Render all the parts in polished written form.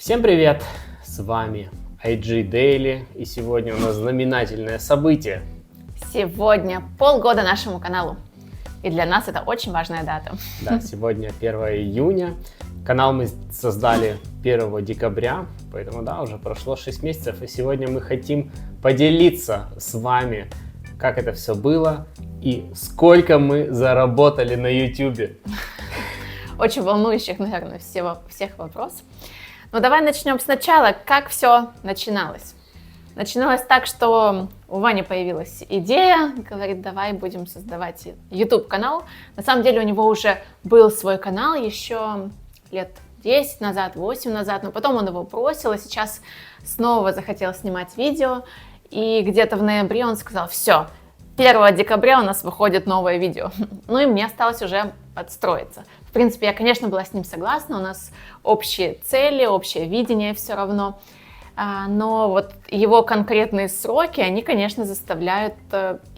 Всем привет! С вами IG Daily, и сегодня у нас знаменательное событие. Сегодня полгода нашему каналу, и для нас это очень важная дата. Да, сегодня 1 июня, канал мы создали 1 декабря, поэтому да, уже прошло 6 месяцев, и сегодня мы хотим поделиться с вами, как это все было и сколько мы заработали на YouTube. Очень волнующих, наверное, всех вопрос. Но давай начнем сначала, как все начиналось. Начиналось так, что у Вани появилась идея, говорит, давай будем создавать YouTube-канал. На самом деле у него уже был свой канал еще лет 10 назад, 8 назад, но потом он его бросил, и сейчас снова захотел снимать видео. И где-то в ноябре он сказал, все, 1 декабря у нас выходит новое видео. Ну и мне осталось уже подстроиться. В принципе, я, конечно, была с ним согласна, у нас общие цели, общее видение все равно. Но вот его конкретные сроки, они, конечно, заставляют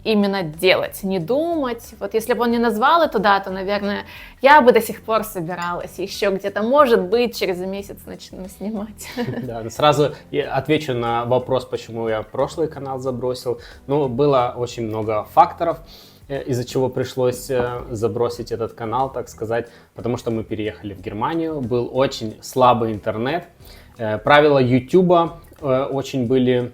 именно делать, не думать. Вот если бы он не назвал эту дату, наверное, я бы до сих пор собиралась. Еще где-то, может быть, через месяц начну снимать. Да, сразу отвечу на вопрос, почему я прошлый канал забросил. Ну, было очень много факторов, из-за чего пришлось забросить этот канал, так сказать, потому что мы переехали в Германию, был очень слабый интернет. Правила YouTube очень были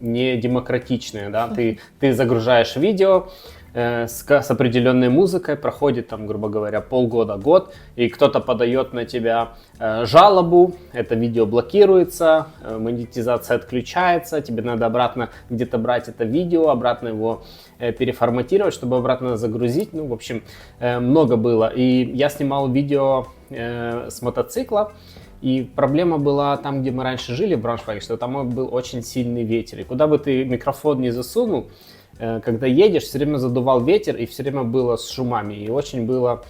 недемократичные, да? Ты загружаешь видео с определенной музыкой, проходит там, грубо говоря, полгода-год, и кто-то подает на тебя жалобу, это видео блокируется, монетизация отключается, тебе надо обратно где-то брать это видео, обратно его переформатировать, чтобы обратно загрузить, ну, в общем, много было. И я снимал видео с мотоцикла, и проблема была там, где мы раньше жили, в Брауншвейге, что там был очень сильный ветер. И куда бы ты микрофон не засунул, когда едешь, все время задувал ветер, и все время было с шумами. И очень было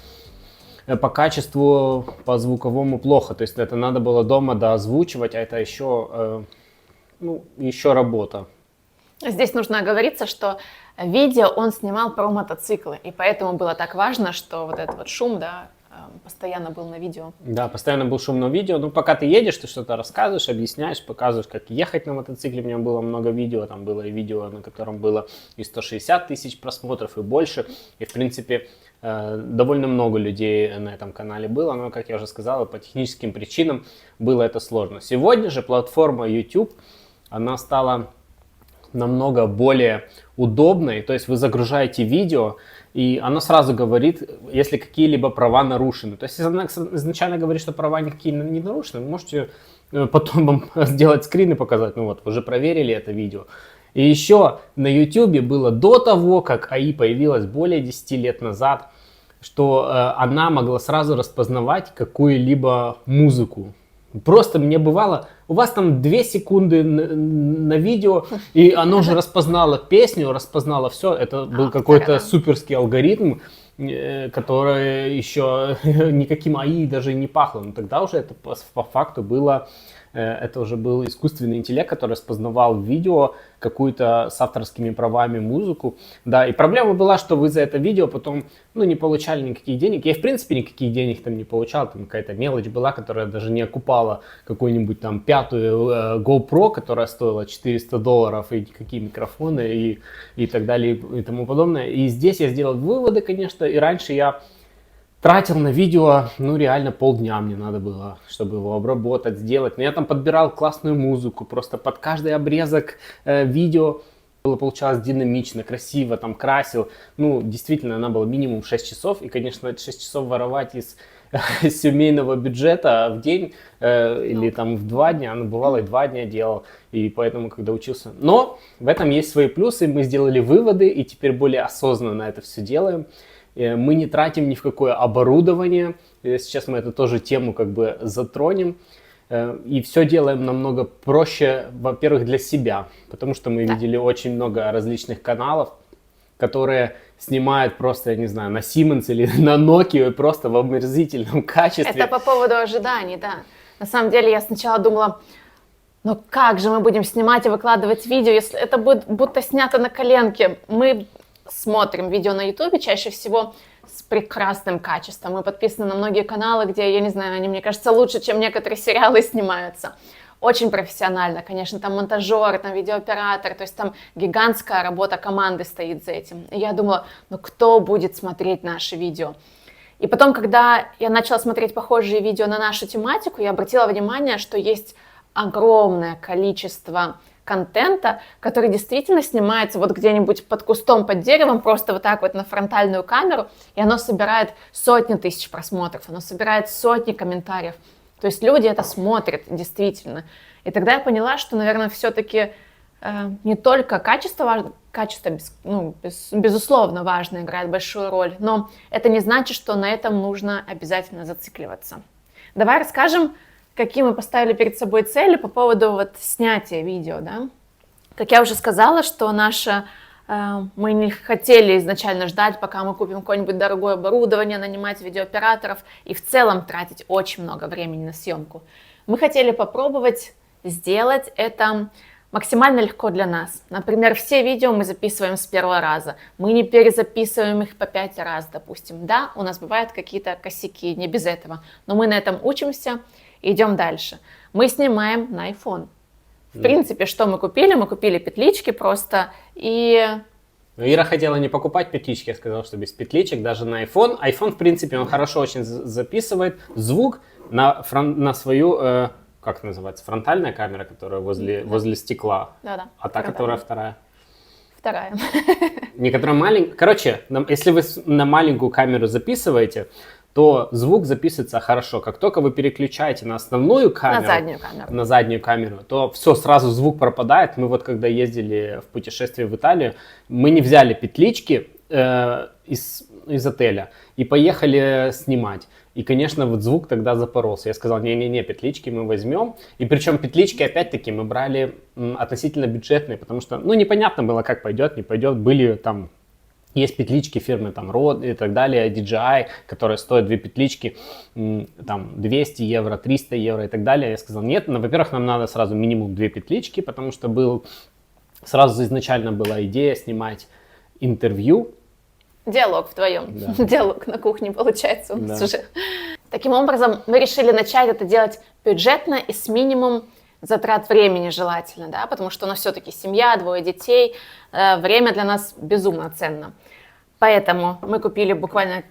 по качеству, по звуковому плохо. То есть это надо было дома доозвучивать, а это еще работа. Здесь нужно оговориться, что видео он снимал про мотоциклы, и поэтому было так важно, что вот этот вот шум, да, постоянно был на видео. Да, постоянно был шум на видео. Ну, пока ты едешь, ты что-то рассказываешь, объясняешь, показываешь, как ехать на мотоцикле. У меня было много видео. Там было и видео, на котором было и 160 тысяч просмотров, и больше. И, в принципе, довольно много людей на этом канале было. Но, как я уже сказал, по техническим причинам было это сложно. Сегодня же платформа YouTube, она стала намного более удобной. То есть вы загружаете видео, и она сразу говорит, если какие-либо права нарушены. То есть если она изначально говорит, что права никакие не нарушены, вы можете потом вам сделать скрин и показать, ну вот, вы уже проверили это видео. И еще на YouTube было до того, как АИ появилась более 10 лет назад, что она могла сразу распознавать какую-либо музыку. Просто мне бывало, у вас там 2 секунды на видео, и оно уже распознало песню, распознало все. Это был какой-то суперский алгоритм, который еще никаким АИ даже не пахло. Но тогда уже это по факту было, это уже был искусственный интеллект, который распознавал видео, какую-то с авторскими правами музыку. Да, и проблема была, что вы за это видео потом, не получали никаких денег. Я, в принципе, никаких денег там не получал. Там какая-то мелочь была, которая даже не окупала какую-нибудь там 5-ю GoPro, которая стоила $400, и никакие микрофоны, и так далее, и тому подобное. И здесь я сделал выводы, конечно, и раньше я тратил на видео, реально полдня мне надо было, чтобы его обработать, сделать. Но я там подбирал классную музыку, просто под каждый обрезок видео получалось динамично, красиво, там красил. Действительно, она была минимум 6 часов. И, конечно, 6 часов воровать из семейного бюджета в день или там в 2 дня, бывало и 2 дня делал. И поэтому, когда учился. Но в этом есть свои плюсы. Мы сделали выводы и теперь более осознанно это все делаем. Мы не тратим ни в какое оборудование. Сейчас мы эту тоже тему затронем. И все делаем намного проще, во-первых, для себя. Потому что мы видели очень много различных каналов, которые снимают просто, я не знаю, на Siemens или на Nokia просто в омерзительном качестве. Это по поводу ожиданий, да. На самом деле я сначала думала, как же мы будем снимать и выкладывать видео, если это будет будто снято на коленке. Мы смотрим видео на YouTube чаще всего с прекрасным качеством. Мы подписаны на многие каналы, где, я не знаю, они, мне кажется, лучше, чем некоторые сериалы снимаются. Очень профессионально, конечно, там монтажер, там видеооператор, то есть там гигантская работа команды стоит за этим. И я думала, ну кто будет смотреть наши видео? И потом, когда я начала смотреть похожие видео на нашу тематику, я обратила внимание, что есть огромное количество контента, который действительно снимается вот где-нибудь под кустом, под деревом, просто вот так вот на фронтальную камеру, и оно собирает сотни тысяч просмотров, оно собирает сотни комментариев. То есть люди это смотрят действительно. И тогда я поняла, что, наверное, все-таки не только качество безусловно, важно, играет большую роль, но это не значит, что на этом нужно обязательно зацикливаться. Давай расскажем, какие мы поставили перед собой цели по поводу вот снятия видео, да? Как я уже сказала, что мы не хотели изначально ждать, пока мы купим какое-нибудь дорогое оборудование, нанимать видеооператоров и в целом тратить очень много времени на съемку. Мы хотели попробовать сделать это максимально легко для нас. Например, все видео мы записываем с первого раза. Мы не перезаписываем их по 5 раз, допустим. Да, у нас бывают какие-то косяки, не без этого. Но мы на этом учимся и идем дальше. Мы снимаем на iPhone. В принципе, что мы купили? Мы купили петлички просто и... Ира хотела не покупать петлички, я сказал, что без петличек, даже на iPhone. iPhone, в принципе, он хорошо очень записывает звук на свою... как называется, фронтальная камера, которая возле стекла, Да-да, а та, которая вторая? Вторая. Некоторая маленькая. Короче, если вы на маленькую камеру записываете, то звук записывается хорошо. Как только вы переключаете на основную камеру, на заднюю камеру, то все, сразу звук пропадает. Мы вот когда ездили в путешествие в Италию, мы не взяли петлички из отеля и поехали снимать. И, конечно, вот звук тогда запоролся. Я сказал, не-не-не, петлички мы возьмем. И причем петлички, опять-таки, мы брали относительно бюджетные, потому что, непонятно было, как пойдет, не пойдет. Были там, есть петлички фирмы там Rode и так далее, DJI, которые стоят 2 петлички, там 200 евро, 300 евро и так далее. Я сказал, нет, во-первых, нам надо сразу минимум 2 петлички, потому что сразу изначально была идея снимать интервью. Диалог вдвоем. Да. Диалог на кухне получается у нас уже. Таким образом, мы решили начать это делать бюджетно и с минимум затрат времени желательно, да, потому что у нас все-таки семья, 2 детей, время для нас безумно ценно. Поэтому мы купили буквально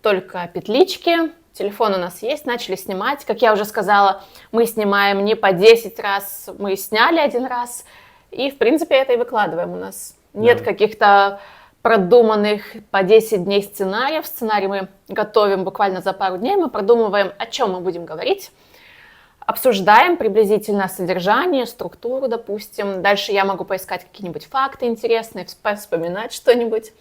только петлички, телефон у нас есть, начали снимать. Как я уже сказала, мы снимаем не по 10 раз, мы сняли 1 раз, и в принципе это и выкладываем. У нас нет каких-то продуманных по 10 дней сценариев. Сценарий мы готовим буквально за пару дней, мы продумываем, о чем мы будем говорить, обсуждаем приблизительно содержание, структуру, допустим. Дальше я могу поискать какие-нибудь факты интересные, вспоминать что-нибудь.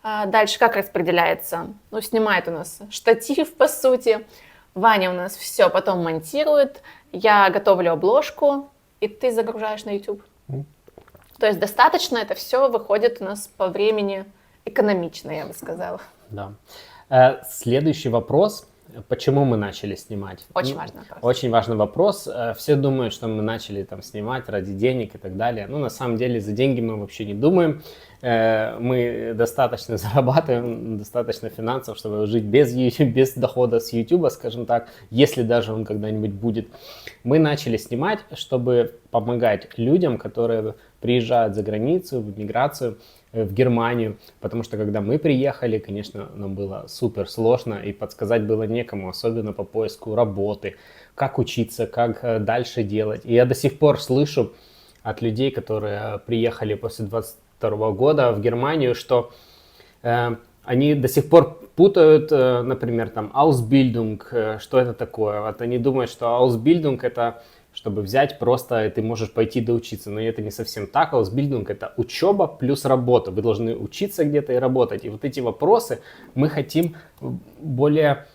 Дальше как распределяется? Снимает у нас штатив, по сути. Ваня у нас все потом монтирует. Я готовлю обложку, и ты загружаешь на YouTube. То есть достаточно это все выходит у нас по времени экономично, я бы сказала. Да. Следующий вопрос. Почему мы начали снимать? Очень важный вопрос. Очень важный вопрос. Все думают, что мы начали снимать ради денег и так далее. На самом деле за деньги мы вообще не думаем. Мы достаточно зарабатываем, достаточно финансов, чтобы жить без дохода с YouTube, скажем так, если даже он когда-нибудь будет. Мы начали снимать, чтобы помогать людям, которые приезжают за границу, в эмиграцию, в Германию, потому что когда мы приехали, конечно, нам было супер сложно и подсказать было некому, особенно по поиску работы, как учиться, как дальше делать. И я до сих пор слышу от людей, которые приехали после 22 года в Германию, что они до сих пор путают, например, Ausbildung, что это такое. Вот они думают, что Ausbildung это чтобы взять просто, ты можешь пойти доучиться. Но это не совсем так. Ausbildung это учеба плюс работа. Вы должны учиться где-то и работать. И вот эти вопросы мы хотим более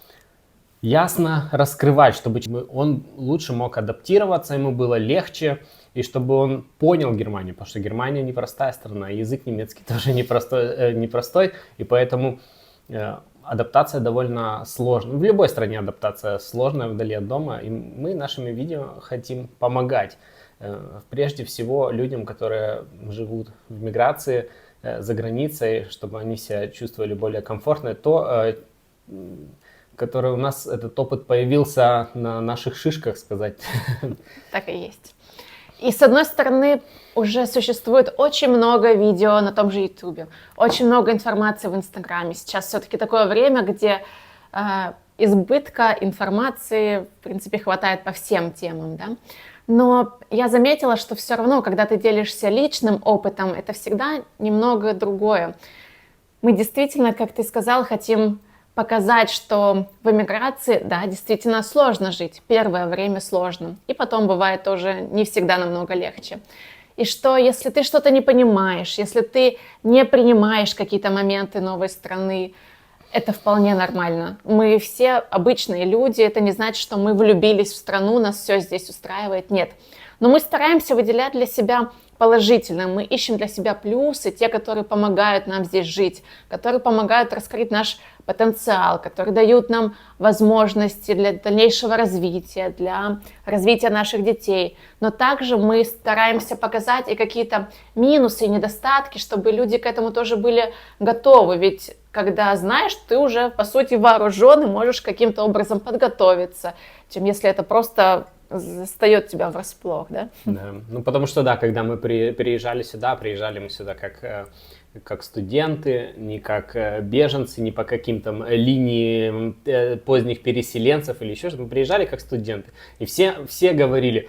ясно раскрывать, чтобы он лучше мог адаптироваться, ему было легче, и чтобы он понял Германию, потому что Германия непростая страна, язык немецкий тоже непростой, и поэтому адаптация довольно сложная. В любой стране адаптация сложная вдали от дома, и мы нашими видео хотим помогать. Прежде всего людям, которые живут в миграции, за границей, чтобы они себя чувствовали более комфортно, то, который у нас, этот опыт появился на наших шишках, сказать. Так и есть. И с одной стороны, уже существует очень много видео на том же YouTube, очень много информации в Инстаграме. Сейчас все-таки такое время, где избытка информации, в принципе, хватает по всем темам, да. Но я заметила, что все равно, когда ты делишься личным опытом, это всегда немного другое. Мы действительно, как ты сказал, хотим показать, что в эмиграции, да, действительно сложно жить. Первое время сложно. И потом бывает тоже не всегда намного легче. И что если ты что-то не понимаешь, если ты не принимаешь какие-то моменты новой страны, это вполне нормально. Мы все обычные люди, это не значит, что мы влюбились в страну, нас все здесь устраивает. Нет. Но мы стараемся выделять для себя положительное. Мы ищем для себя плюсы, те, которые помогают нам здесь жить, которые помогают раскрыть наш потенциал, которые дают нам возможности для дальнейшего развития, для развития наших детей. Но также мы стараемся показать и какие-то минусы и недостатки, чтобы люди к этому тоже были готовы. Ведь когда знаешь, ты уже, по сути, вооружен и можешь каким-то образом подготовиться, чем если это просто застает тебя врасплох, да? Да. Ну, потому что, да, когда мы приезжали мы сюда как студенты, не как беженцы, не по каким-то линиям поздних переселенцев или еще что-то. Мы приезжали как студенты. И все говорили,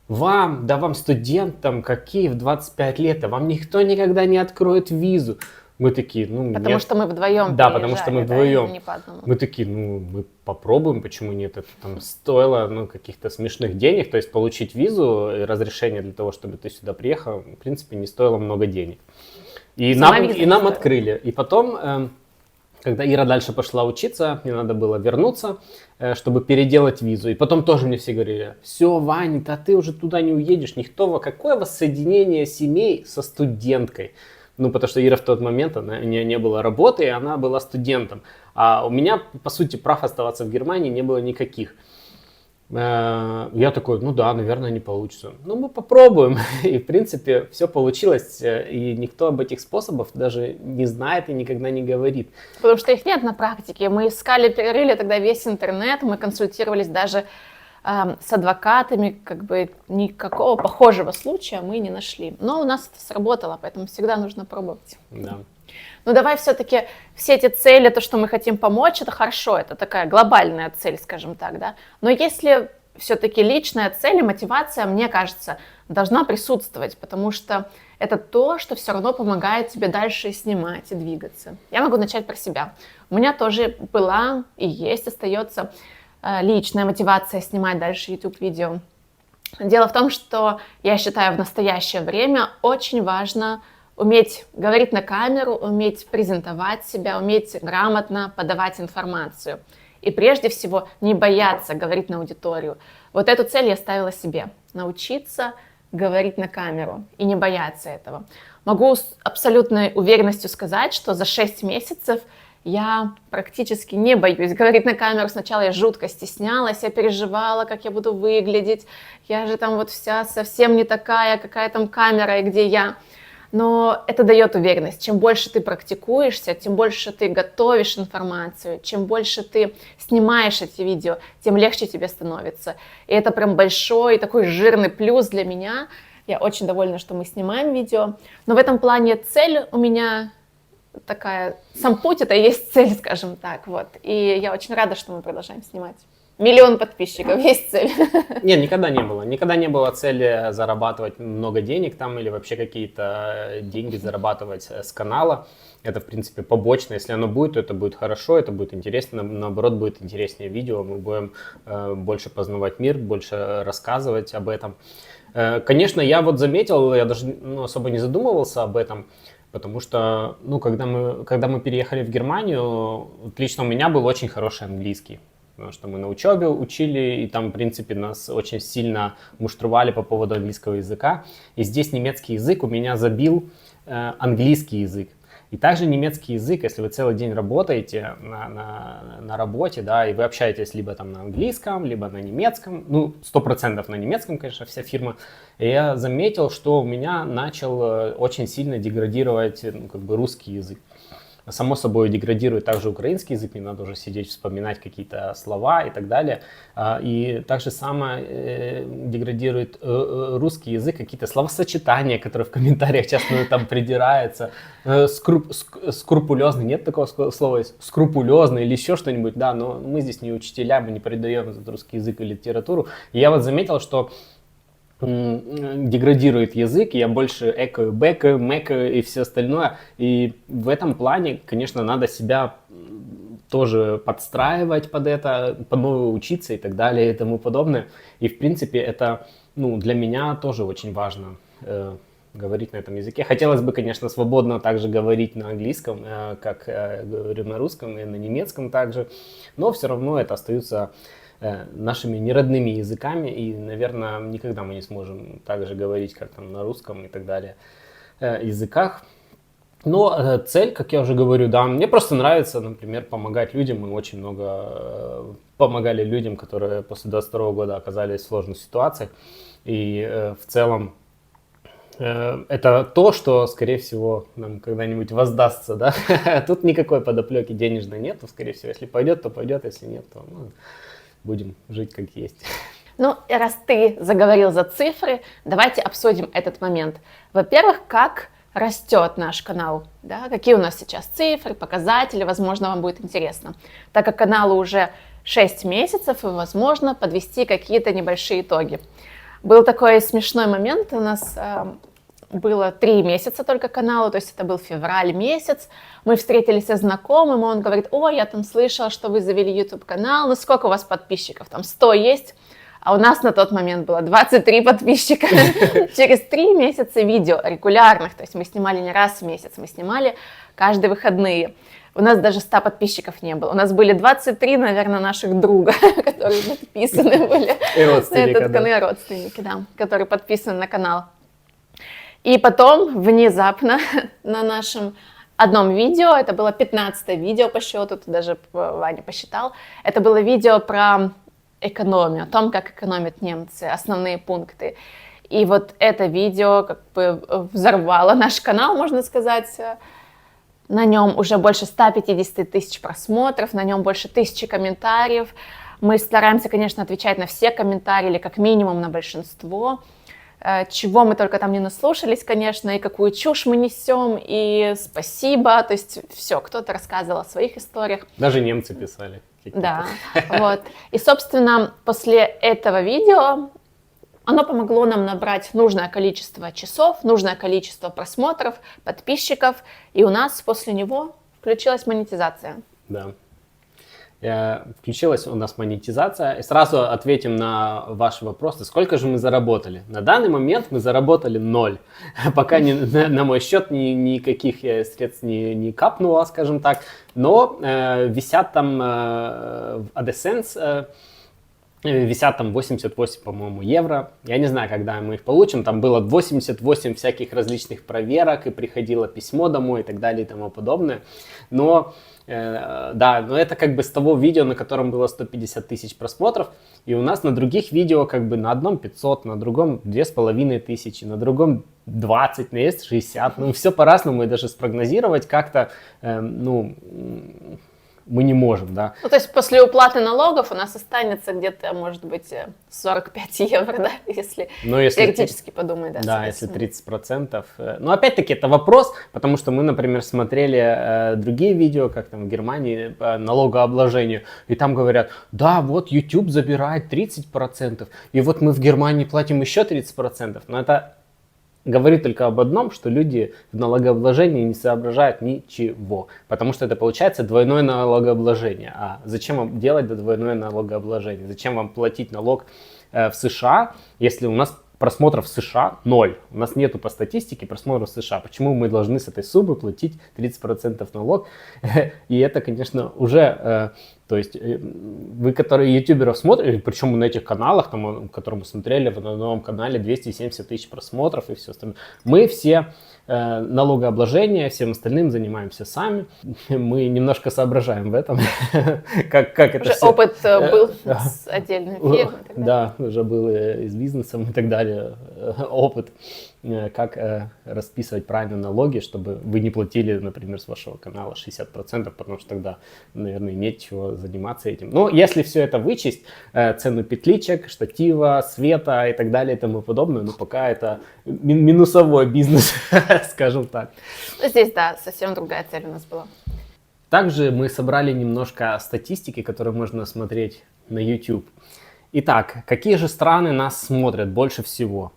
вам студентам, какие в 25 лет, вам никто никогда не откроет визу. Мы такие, Потому что мы вдвоем Да, потому что мы вдвоем. Не по одному. Мы такие, мы попробуем, почему нет? Это там стоило, каких-то смешных денег. То есть получить визу и разрешение для того, чтобы ты сюда приехал, в принципе, не стоило много денег. И нам открыли. И потом, когда Ира дальше пошла учиться, мне надо было вернуться, чтобы переделать визу. И потом тоже мне все говорили, все, Ваня, ты уже туда не уедешь. Какое воссоединение семей со студенткой? Потому что Ира в тот момент, у нее не было работы, и она была студентом. А у меня, по сути, прав оставаться в Германии не было никаких. Я такой, наверное, не получится. Мы попробуем. И, в принципе, все получилось. И никто об этих способах даже не знает и никогда не говорит. Потому что их нет на практике. Мы искали, перерыли тогда весь интернет, мы консультировались даже с адвокатами, никакого похожего случая мы не нашли. Но у нас это сработало, поэтому всегда нужно пробовать. Да. Давай все-таки все эти цели, то, что мы хотим помочь, это хорошо, это такая глобальная цель, скажем так, да. Но если все-таки личная цель и мотивация, мне кажется, должна присутствовать, потому что это то, что все равно помогает тебе дальше снимать и двигаться. Я могу начать про себя. У меня тоже была и есть, остается личная мотивация снимать дальше YouTube-видео. Дело в том, что я считаю, в настоящее время очень важно уметь говорить на камеру, уметь презентовать себя, уметь грамотно подавать информацию. И прежде всего не бояться говорить на аудиторию. Вот эту цель я ставила себе. Научиться говорить на камеру и не бояться этого. Могу с абсолютной уверенностью сказать, что за 6 месяцев я практически не боюсь говорить на камеру. Сначала я жутко стеснялась, я переживала, как я буду выглядеть. Я же там вся совсем не такая, какая там камера и где я. Но это дает уверенность. Чем больше ты практикуешься, тем больше ты готовишь информацию, чем больше ты снимаешь эти видео, тем легче тебе становится. И это прям большой такой жирный плюс для меня. Я очень довольна, что мы снимаем видео. Но в этом плане цель у меня такая, сам путь это и есть цель, скажем так, вот. И я очень рада, что мы продолжаем снимать. 1 миллион подписчиков, есть цель. Нет, никогда не было. Никогда не было цели зарабатывать много денег там или вообще какие-то деньги зарабатывать с канала. Это, в принципе, побочно. Если оно будет, то это будет хорошо, это будет интересно. Наоборот, будет интереснее видео. Мы будем больше познавать мир, больше рассказывать об этом. Конечно, я заметил, я даже особо не задумывался об этом. Потому что, когда мы переехали в Германию, лично у меня был очень хороший английский. Потому что мы на учебе учили, и там, в принципе, нас очень сильно муштровали по поводу английского языка. И здесь немецкий язык у меня забил английский язык. И также немецкий язык, если вы целый день работаете на работе, да, и вы общаетесь либо там на английском, либо на немецком, ну, 100% на немецком, конечно, вся фирма, и я заметил, что у меня начал очень сильно деградировать, ну, как бы русский язык. Само собой деградирует также украинский язык, не надо уже сидеть, вспоминать какие-то слова и так далее. И также самое деградирует русский язык, какие-то словосочетания, которые в комментариях часто там придираются. Скрупулезный, нет такого слова, скрупулезный или еще что-нибудь, да, но мы здесь не учителя, мы не предаем этот русский язык и литературу. И я вот заметил, что деградирует язык, я больше экаю, бэкаю, мэкаю и все остальное. И в этом плане, конечно, надо себя тоже подстраивать под это, по-новому учиться и так далее и тому подобное. И, в принципе, это, ну, для меня тоже очень важно говорить на этом языке. Хотелось бы, конечно, свободно также говорить на английском, как говорю на русском и на немецком также, но все равно это остается нашими неродными языками, и, наверное, никогда мы не сможем так же говорить, как там на русском и так далее языках. Но цель, как я уже говорю, да, мне просто нравится, например, помогать людям. Мы очень много помогали людям, которые после 22 года оказались в сложных ситуациях. И в целом это то, что, скорее всего, нам когда-нибудь воздастся, да. Тут никакой подоплеки денежной нет, скорее всего, если пойдет, то пойдет, если нет, то будем жить как есть. Ну, раз ты заговорил за цифры, давайте обсудим этот момент. Во-первых, как растет наш канал, да? Какие у нас сейчас цифры, показатели, возможно, вам будет интересно. Так как каналу уже 6 месяцев, и, возможно, подвести какие-то небольшие итоги. Был такой смешной момент, у нас было 3 месяца только каналу, то есть это был февраль месяц. Мы встретились со знакомым, он говорит: ой, я там слышал, что вы завели YouTube-канал, ну сколько у вас подписчиков, там 100 есть? А у нас на тот момент было 23 подписчика. Через 3 месяца видео регулярных, то есть мы снимали не раз в месяц, мы снимали каждые выходные. У нас даже 100 подписчиков не было. У нас были 23, наверное, наших друга, которые подписаны были на этот канал, родственники, да, которые подписаны на канал. И потом внезапно на нашем одном видео, это было 15-е видео по счету, ты даже Ваня посчитал, это было видео про экономию, о том, как экономят немцы, основные пункты. И вот это видео как бы взорвало наш канал, можно сказать. На нем уже больше 150 тысяч просмотров, на нем больше 1000 комментариев. Мы стараемся, конечно, отвечать на все комментарии, или как минимум на большинство. Чего мы только там не наслушались, конечно, и какую чушь мы несем, и спасибо, то есть все, кто-то рассказывал о своих историях. Даже немцы писали. Да, вот. И, собственно, после этого видео оно помогло нам набрать нужное количество часов, нужное количество просмотров, подписчиков, и у нас после него включилась монетизация. Да. Включилась у нас монетизация. И сразу ответим на ваши вопросы. Сколько же мы заработали? На данный момент мы заработали 0. Пока на мой счет никаких средств не капнуло, скажем так. Но висят там в AdSense, висят там 88, по-моему, евро. Я не знаю, когда мы их получим. Там было 88 всяких различных проверок, и приходило письмо домой и так далее и тому подобное. Но да, но это как бы с того видео, на котором было 150 тысяч просмотров, и у нас на других видео как бы на одном 500, на другом 2500, на другом 20, на есть 60, ну все по-разному, и даже спрогнозировать как-то, ну, мы не можем, да. Ну, то есть после уплаты налогов у нас останется где-то, может быть, 45 евро, да, если теоретически подумать. Да, если 30%. Но опять-таки это вопрос, потому что мы, например, смотрели другие видео, как там в Германии по налогообложению, и там говорят: да, вот YouTube забирает 30%, и вот мы в Германии платим еще 30%, но это говорит только об одном, что люди в налогообложении не соображают ничего, потому что это получается двойное налогообложение. А зачем вам делать двойное налогообложение? Зачем вам платить налог в США, если у нас просмотров в США 0? У нас нету по статистике просмотров в США. Почему мы должны с этой суммы платить 30% налог? И это, конечно, уже То есть вы, которые ютуберов смотрите, причем на этих каналах, там, которые мы смотрели, в новом канале 270 тысяч просмотров и все остальное. Мы все налогообложение, всем остальным занимаемся сами. Мы немножко соображаем в этом, как это уже все... опыт был с отдельной фирмой. Да, уже был и с бизнесом и так далее опыт, как расписывать правильно налоги, чтобы вы не платили, например, с вашего канала 60%, потому что тогда, наверное, нет чего заниматься этим. Но если все это вычесть, цену петличек, штатива, света и так далее и тому подобное, ну пока это минусовой бизнес, скажем так. Здесь, да, совсем другая цель у нас была. Также мы собрали немножко статистики, которые можно смотреть на YouTube. Итак, какие же страны нас смотрят больше всего?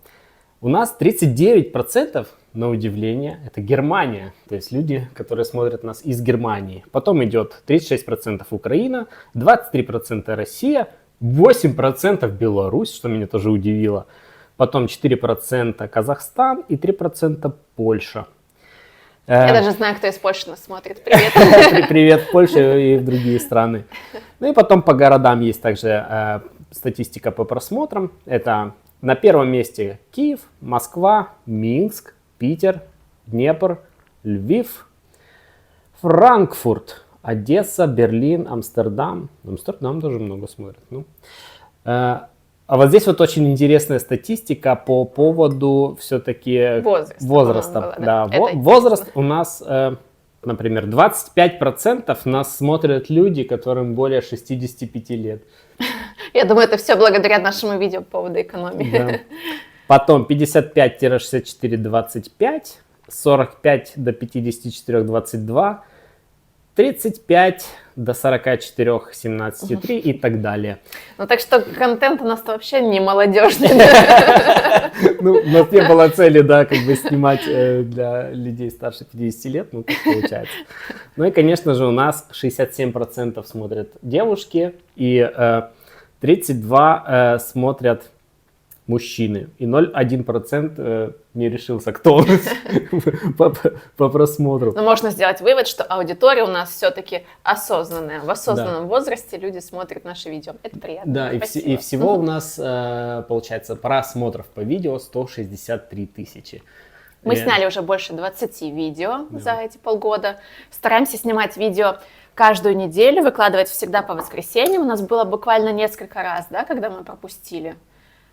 У нас 39%, на удивление, это Германия. То есть люди, которые смотрят нас из Германии. Потом идет 36% Украина, 23% Россия, 8% Беларусь, что меня тоже удивило. Потом 4% Казахстан и 3% Польша. Я даже знаю, кто из Польши нас смотрит. Привет. Привет в Польше и в другие страны. Ну и потом по городам есть также статистика по просмотрам. Это на первом месте Киев, Москва, Минск, Питер, Днепр, Львив, Франкфурт, Одесса, Берлин, Амстердам. Амстердам тоже много смотрят. Ну. А вот здесь вот очень интересная статистика по поводу все-таки возраста. Было, да. Возраст у нас, например, 25% нас смотрят люди, которым более 65 лет. Я думаю, это все благодаря нашему видео по поводу экономии. Да. Потом 55-64 25, 45 до 54 22, 35 до 44 17,3 и так далее. Ну так что контент у нас вообще не молодежный. Ну, у нас не было цели, да, как бы снимать для людей старше 50 лет, ну, так получается. Ну и, конечно же, у нас 67% смотрят девушки и 32% смотрят мужчины. И 0,1% не решился, кто у нас по просмотру. Но можно сделать вывод, что аудитория у нас все-таки осознанная. В осознанном возрасте люди смотрят наши видео. Это приятно. Да, и всего у нас, получается, просмотров по видео 163 тысячи. Мы сняли уже больше 20 видео за эти полгода. Стараемся снимать видео каждую неделю, выкладывать всегда по воскресеньям. У нас было буквально несколько раз, да, когда мы пропустили.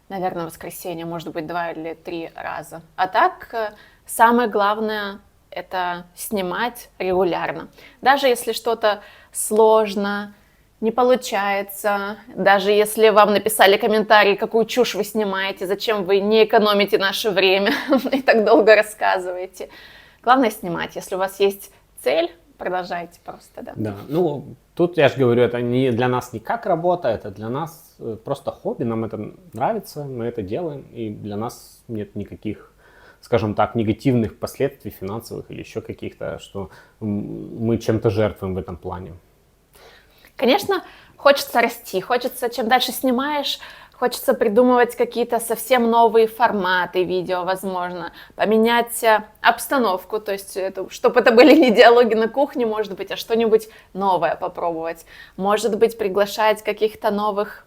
Наверное, воскресенье, может быть, 2 или 3 раза. А так, самое главное – это снимать регулярно. Даже если что-то сложно, не получается, даже если вам написали комментарий, какую чушь вы снимаете, зачем вы не экономите наше время и так долго рассказываете. Главное снимать. Если у вас есть цель, продолжайте просто, да. Да, ну, тут я же говорю, это не для нас не как работа, это для нас просто хобби, нам это нравится, мы это делаем, и для нас нет никаких, скажем так, негативных последствий финансовых или еще каких-то, что мы чем-то жертвуем в этом плане. Конечно, хочется расти, хочется, чем дальше снимаешь, хочется придумывать какие-то совсем новые форматы видео, возможно, поменять обстановку, то есть, чтобы это были не диалоги на кухне, может быть, а что-нибудь новое попробовать. Может быть, приглашать каких-то новых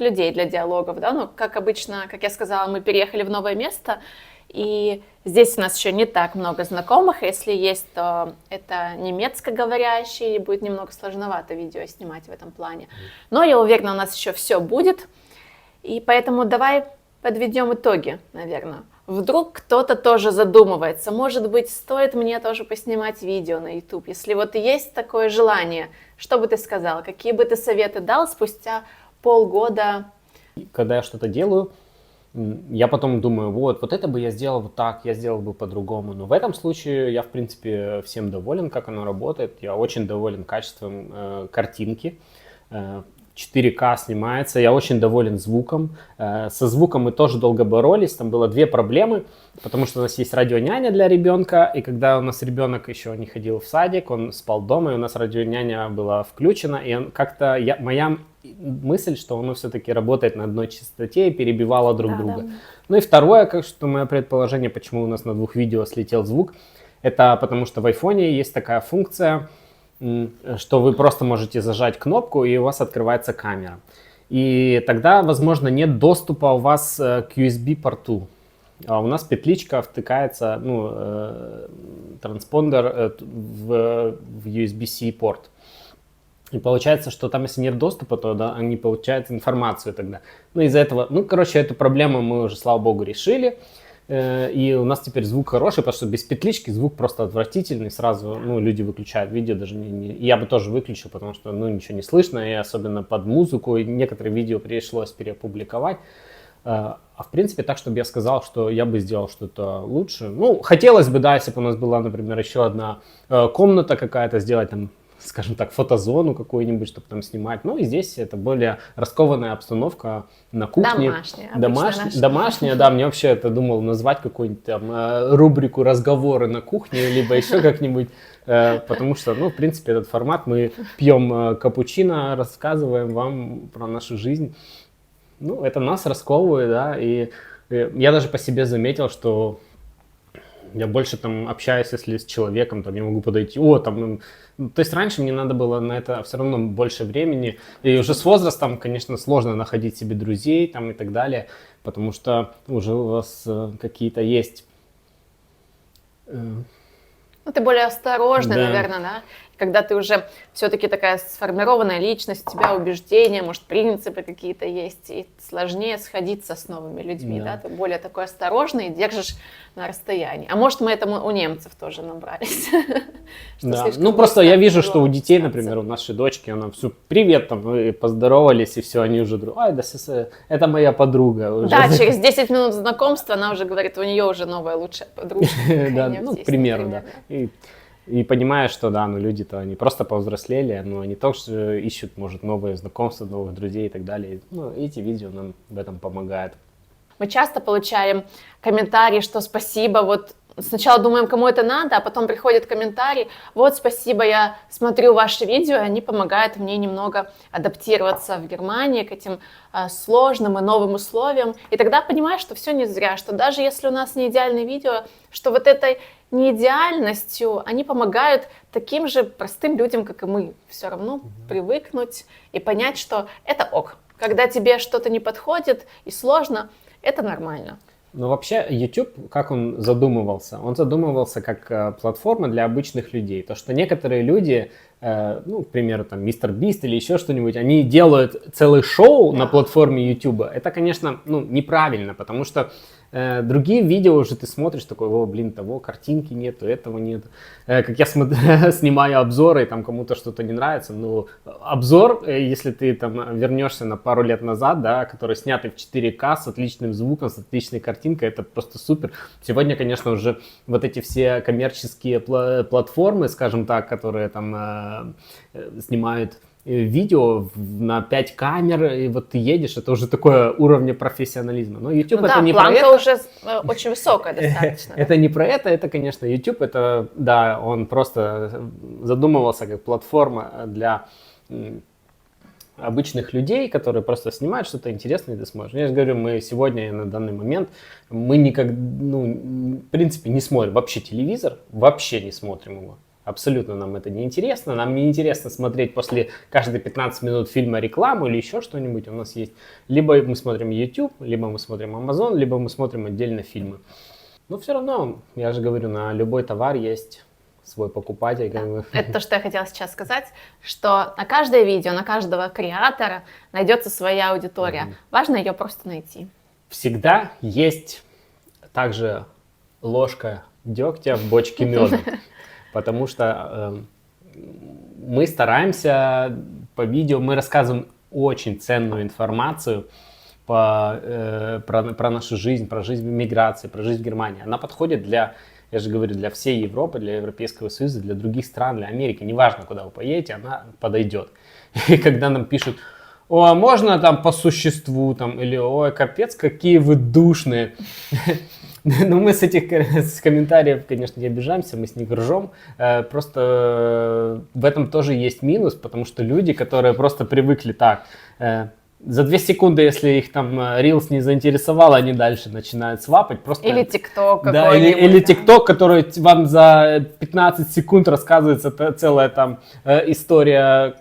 людей для диалогов, да, ну, как обычно, как я сказала, мы переехали в новое место, и здесь у нас еще не так много знакомых, если есть, то это немецкоговорящие, и будет немного сложновато видео снимать в этом плане. Но я уверена, у нас еще все будет, и поэтому давай подведем итоги, наверное. Вдруг кто-то тоже задумывается, может быть, стоит мне тоже поснимать видео на YouTube. Если вот есть такое желание, что бы ты сказал, какие бы ты советы дал спустя полгода? Когда я что-то делаю, я потом думаю, вот это бы я сделал вот так, я сделал бы по-другому. Но в этом случае я, в принципе, всем доволен, как оно работает. Я очень доволен качеством картинки. 4К снимается, я очень доволен звуком. Со звуком мы тоже долго боролись, там было 2 проблемы, потому что у нас есть радионяня для ребенка, и когда у нас ребенок еще не ходил в садик, он спал дома, и у нас радионяня была включена, и он как-то, моя мысль, что оно все-таки работает на одной частоте и перебивало друг друга. Да. Ну и второе, как что мое предположение, почему у нас на 2 видео слетел звук, это потому что в айфоне есть такая функция, что вы просто можете зажать кнопку, и у вас открывается камера. И тогда, возможно, нет доступа у вас к USB-порту. А у нас петличка втыкается, транспондер в USB-C порт. И получается, что там, если нет доступа, то да, они получают информацию тогда. Из-за этого, эту проблему мы уже, слава богу, решили. И у нас теперь звук хороший, потому что без петлички звук просто отвратительный. Сразу, люди выключают видео, даже я бы тоже выключил, потому что, ничего не слышно, и особенно под музыку. И некоторые видео пришлось переопубликовать. А в принципе, так, чтобы я сказал, что я бы сделал что-то лучше. Хотелось бы, да, если бы у нас была, например, еще одна комната какая-то, сделать там, скажем так, фотозону какую-нибудь, чтобы там снимать. И здесь это более раскованная обстановка на кухне. Домашняя, да. Мне вообще это думал назвать какую-нибудь там рубрику «Разговоры на кухне», либо еще как-нибудь. Потому что, в принципе, этот формат, мы пьем капучино, рассказываем вам про нашу жизнь. Это нас расковывает, да. И я даже по себе заметил, что я больше там общаюсь, если с человеком, там я могу подойти, то есть раньше мне надо было на это все равно больше времени, и уже с возрастом, конечно, сложно находить себе друзей там и так далее, потому что уже у вас какие-то есть... Ты более осторожный, наверное, да? Когда ты уже все-таки такая сформированная личность, у тебя убеждения, может, принципы какие-то есть, и сложнее сходиться с новыми людьми, да? Ты более такой осторожный и держишь на расстоянии. А может, мы этому у немцев тоже набрались? Да, просто я вижу, что у детей, например, у нашей дочки, она все, привет, там, вы поздоровались, и все, они уже, это моя подруга. Да, через 10 минут знакомства она уже говорит, у нее уже новая лучшая подружка. Да, к примеру, да. И понимаешь, что, люди-то, они просто повзрослели, они тоже ищут, может, новые знакомства, новых друзей и так далее. Эти видео нам в этом помогают. Мы часто получаем комментарии, что спасибо, сначала думаем, кому это надо, а потом приходит комментарий, спасибо, я смотрю ваши видео, и они помогают мне немного адаптироваться в Германии к этим сложным и новым условиям. И тогда понимаешь, что все не зря, что даже если у нас не идеальное видео, что этой неидеальностью они помогают таким же простым людям, как и мы, все равно привыкнуть и понять, что это ок. Когда тебе что-то не подходит и сложно, это нормально. Но вообще YouTube, как он задумывался? Он задумывался как платформа для обычных людей. То, что некоторые люди, к примеру, там, MrBeast или еще что-нибудь, они делают целое шоу на платформе YouTube. Это, конечно, неправильно, потому что другие видео уже ты смотришь, такой, того картинки нету, этого нету. Как я снимаю обзоры, и там кому-то что-то не нравится, обзор, если ты там вернешься на пару лет назад, да, который снятый в 4К с отличным звуком, с отличной картинкой, это просто супер. Сегодня, конечно, уже эти все коммерческие платформы, скажем так, которые там снимают видео на 5 камер, и ты едешь, это уже такое уровня профессионализма. Но YouTube это не про это. Планка уже очень высокая достаточно. Это не про это, конечно, YouTube, это, да, он просто задумывался как платформа для обычных людей, которые просто снимают что-то интересное, и ты смотришь. Я же говорю, мы сегодня, на данный момент, мы в принципе, не смотрим вообще телевизор, вообще не смотрим его. Абсолютно нам это не интересно. Нам не интересно смотреть после каждые 15 минут фильма рекламу или еще что-нибудь у нас есть. Либо мы смотрим YouTube, либо мы смотрим Amazon, либо мы смотрим отдельно фильмы. Но все равно, я же говорю, на любой товар есть свой покупатель. Да. Это то, что я хотела сейчас сказать, что на каждое видео, на каждого креатора найдется своя аудитория. Важно ее просто найти. Всегда есть также ложка дегтя в бочке меда. Потому что мы стараемся по видео, мы рассказываем очень ценную информацию про нашу жизнь, про жизнь в миграции, про жизнь в Германии. Она подходит я же говорю, для всей Европы, для Европейского Союза, для других стран, для Америки. Неважно, куда вы поедете, она подойдет. И когда нам пишут, а можно там по существу, там, или ой, капец, какие вы душные. Мы с этих комментариев, конечно, не обижаемся, мы с них ржем. Просто в этом тоже есть минус, потому что люди, которые просто привыкли так, За 2 секунды, если их там Reels не заинтересовало, они дальше начинают свапать. Просто... Или ТикТок да, какой-нибудь. или ТикТок, который вам за 15 секунд рассказывается целая там история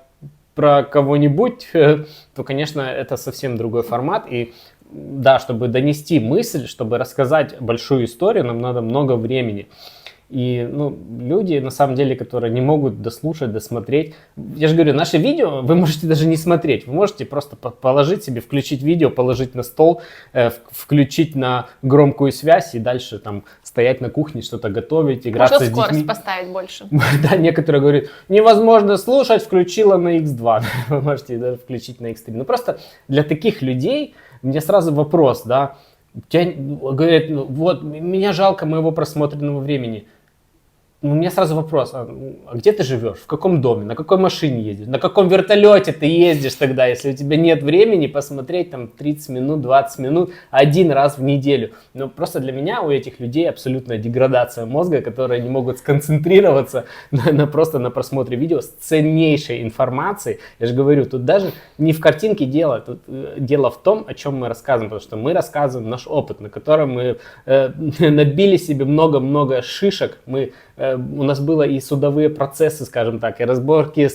про кого-нибудь, то, конечно, это совсем другой формат. И да, чтобы донести мысль, чтобы рассказать большую историю, нам надо много времени. И люди, на самом деле, которые не могут дослушать, досмотреть. Я же говорю, наши видео вы можете даже не смотреть. Вы можете просто положить себе, включить видео, положить на стол, включить на громкую связь и дальше там стоять на кухне, что-то готовить, играться с детьми. Можно скорость поставить больше. Да, некоторые говорят, невозможно слушать, включила на X2. Вы можете даже включить на X3. Просто для таких людей мне сразу вопрос, да. Говорят, вот, меня жалко моего просмотренного времени. У меня сразу вопрос, а где ты живешь, в каком доме, на какой машине ездишь, на каком вертолете ты ездишь тогда, если у тебя нет времени посмотреть там 30 минут, 20 минут один раз в неделю. Но просто для меня у этих людей абсолютная деградация мозга, которые не могут сконцентрироваться просто на просмотре видео с ценнейшей информацией. Я же говорю, тут даже не в картинке дело, тут дело в том, о чем мы рассказываем, потому что мы рассказываем наш опыт, на котором мы набили себе много-много шишек, у нас было и судовые процессы, скажем так, и разборки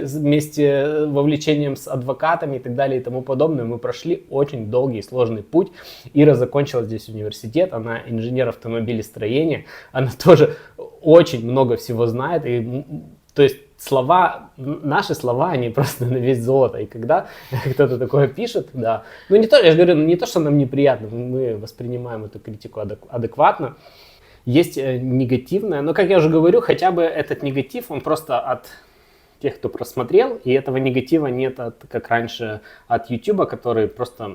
вместе вовлечением с адвокатами и так далее и тому подобное. Мы прошли очень долгий и сложный путь. Ира закончила здесь университет, она инженер автомобилестроения, она тоже очень много всего знает. И, то есть наши слова, они просто на вес золота. И когда кто-то такое пишет, да, я же говорю, не то, что нам неприятно, мы воспринимаем эту критику адекватно. Есть негативное, но, как я уже говорю, хотя бы этот негатив, он просто от тех, кто просмотрел, и этого негатива нет, как раньше, от YouTube, который просто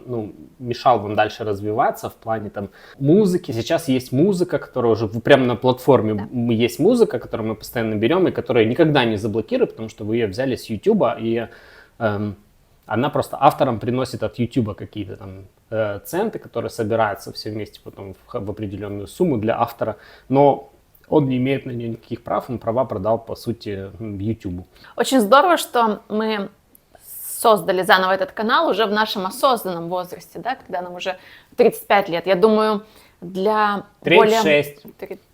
мешал вам дальше развиваться в плане там музыки. Сейчас есть музыка, которая уже прямо на платформе есть музыка, которую мы постоянно берем и которая никогда не заблокирует, потому что вы ее взяли с YouTube, и она просто авторам приносит от YouTube какие-то там центы, которые собираются все вместе потом в определенную сумму для автора, но он не имеет на нее никаких прав, он права продал, по сути, YouTube. Очень здорово, что мы создали заново этот канал уже в нашем осознанном возрасте, да, когда нам уже 35 лет. Я думаю, для 36.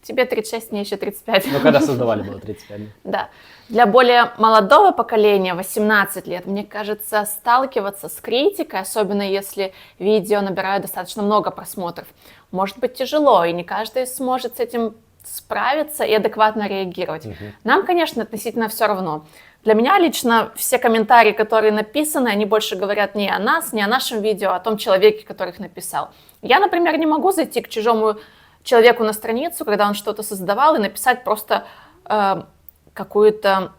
Тебе 36, мне еще 35. Ну, когда создавали, было 35. Да. Для более молодого поколения, 18 лет, мне кажется, сталкиваться с критикой, особенно если видео набирают достаточно много просмотров, может быть тяжело, и не каждый сможет с этим справиться и адекватно реагировать. Нам, конечно, относительно все равно. Для меня лично все комментарии, которые написаны, они больше говорят не о нас, не о нашем видео, а о том человеке, который их написал. Я, например, не могу зайти к чужому человеку на страницу, когда он что-то создавал, и написать просто какую-то,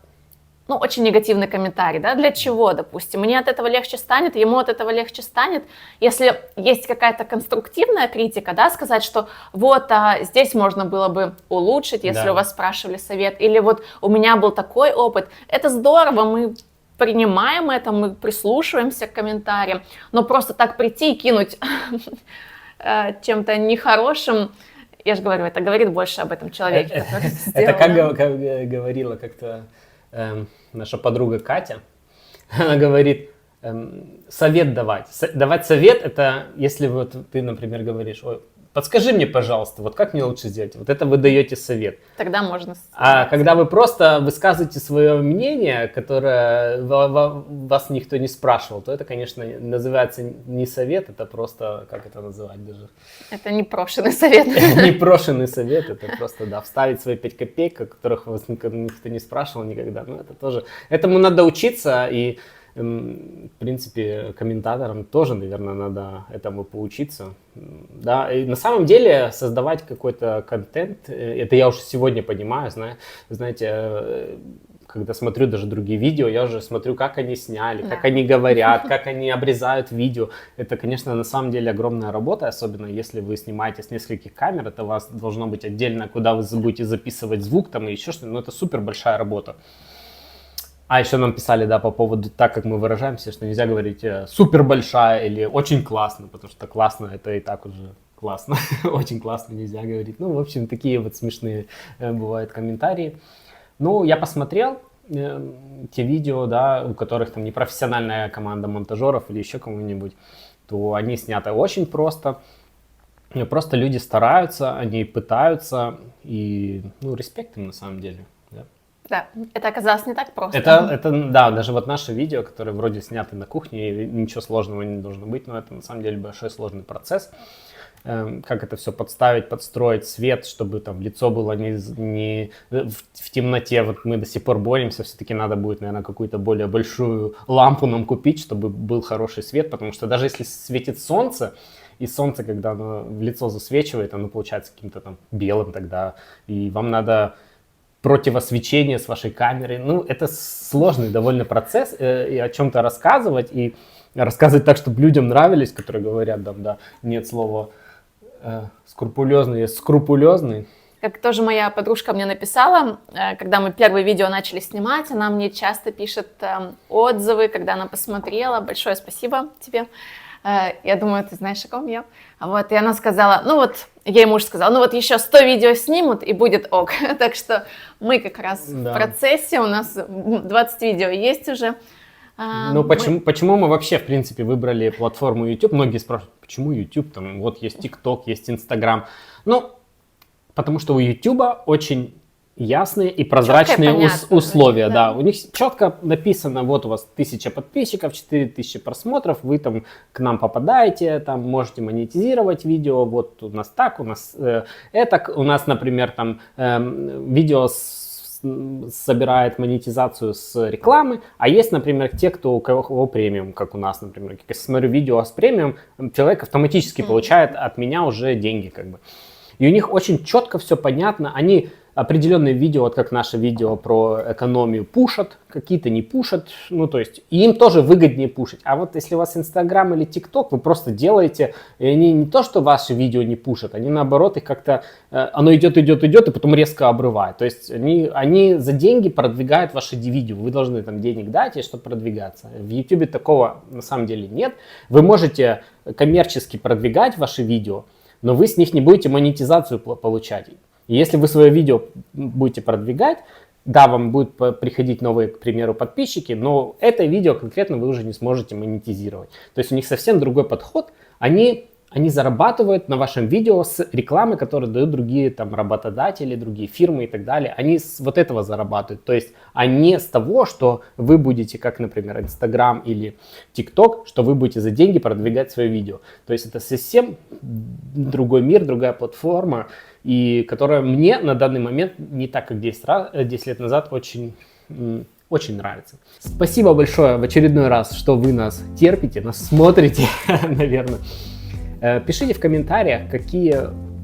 очень негативный комментарий, да, для чего, допустим, мне от этого легче станет, ему от этого легче станет, если есть какая-то конструктивная критика, да, сказать, что вот, здесь можно было бы улучшить, если у вас спрашивали совет, или вот у меня был такой опыт, это здорово, мы принимаем это, мы прислушиваемся к комментариям, но просто так прийти и кинуть чем-то нехорошим, я же говорю, это говорит больше об этом человеке, который сделал. Это как говорила как-то наша подруга Катя, она говорит, совет давать. Давать совет, это если вот ты, например, говоришь, ой, подскажи мне, пожалуйста, вот как мне лучше сделать? Вот это вы даете совет. Тогда можно. А когда вы просто высказываете свое мнение, которое вас никто не спрашивал, то это, конечно, называется не совет, это просто, как это называть даже? Это непрошенный совет. Непрошенный совет, это просто, да, вставить свои 5 копеек, о которых вас никто не спрашивал никогда. Ну, это тоже, этому надо учиться, и в принципе, комментаторам тоже, наверное, надо этому поучиться. Да, и на самом деле создавать какой-то контент, это я уже сегодня понимаю, знаете, когда смотрю даже другие видео, я уже смотрю, как они сняли, как они говорят, как они обрезают видео. Это, конечно, на самом деле огромная работа, особенно если вы снимаете с нескольких камер, это у вас должно быть отдельно, куда вы будете записывать звук там и еще что-то, но это супер большая работа. А еще нам писали, да, по поводу, так как мы выражаемся, что нельзя говорить супер большая или очень классно, потому что классно это и так уже классно, очень классно нельзя говорить. Ну, в общем, такие вот смешные бывают комментарии. Ну, я посмотрел, те видео, да, у которых там непрофессиональная команда монтажеров или еще кого-нибудь, то они сняты очень просто. Просто люди стараются, они пытаются, и, ну, респект им на самом деле. Да, Да, это оказалось не так просто. Да, даже вот наши видео, которые вроде сняты на кухне, и ничего сложного не должно быть, но это на самом деле большой сложный процесс. Как это все подставить, подстроить свет, чтобы там лицо было не в темноте. Вот мы до сих пор боремся, все-таки надо будет, наверное, какую-то более большую лампу нам купить, чтобы был хороший свет, потому что даже если светит солнце, и солнце, когда оно в лицо засвечивает, оно получается каким-то там белым тогда, и вам надо противосвечение с вашей камерой. Ну, это сложный довольно процесс, и о чем-то рассказывать, и рассказывать так, чтобы людям нравились, которые говорят, да, нет слова скрупулезный, есть скрупулезный. Как тоже моя подружка мне написала, когда мы первые видео начали снимать, она мне часто пишет отзывы, когда она посмотрела. Большое спасибо тебе. Я думаю, ты знаешь, о ком я. Вот, и она сказала, ну вот, ей муж сказал, ну вот еще 100 видео снимут и будет ок. Так что мы как раз в процессе, у нас 20 видео есть уже. Ну, почему мы вообще, в принципе, выбрали платформу YouTube? Многие спрашивают, почему YouTube? Там вот есть TikTok, есть Instagram. Ну, потому что у YouTube очень ясные и прозрачные условия. Да. У них четко написано, вот у вас 1000 подписчиков, 4000 просмотров, вы там к нам попадаете, там можете монетизировать видео, вот у нас так, у нас это, у нас, например, там видео собирает монетизацию с рекламы, а есть, например, те, у кого премиум, как у нас, например. Если смотрю видео с премиум, человек автоматически получает от меня уже деньги, как бы. И у них очень четко все понятно, они определенные видео, вот как наше видео про экономию, пушат, какие-то не пушат, ну то есть им тоже выгоднее пушить. А вот если у вас Инстаграм или ТикТок, вы просто делаете, и они не то, что ваши видео не пушат, они наоборот их как-то, оно идет, и потом резко обрывает. То есть они за деньги продвигают ваши видео, вы должны там денег дать, чтобы продвигаться. В YouTube такого на самом деле нет. Вы можете коммерчески продвигать ваши видео, но вы с них не будете монетизацию получать. И если вы свое видео будете продвигать, да, вам будут приходить новые, к примеру, подписчики, но это видео конкретно вы уже не сможете монетизировать. То есть у них совсем другой подход. Они зарабатывают на вашем видео с рекламы, которые дают другие там работодатели, другие фирмы и так далее. Они с вот этого зарабатывают. То есть, а не с того, что вы будете, как, например, Instagram или TikTok, что вы будете за деньги продвигать свое видео. То есть это совсем другой мир, другая платформа, и которая мне на данный момент не так, как 10 лет назад, очень нравится. Спасибо большое в очередной раз, что вы нас терпите, нас смотрите, наверное. Пишите в комментариях, какие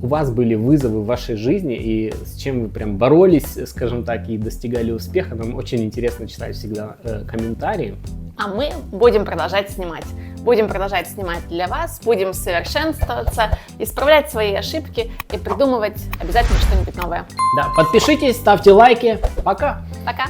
у вас были вызовы в вашей жизни и с чем вы прям боролись, скажем так, и достигали успеха. Нам очень интересно читать всегда комментарии. А мы будем продолжать снимать. Будем продолжать снимать для вас, будем совершенствоваться, исправлять свои ошибки и придумывать обязательно что-нибудь новое. Да, подпишитесь, ставьте лайки. Пока! Пока!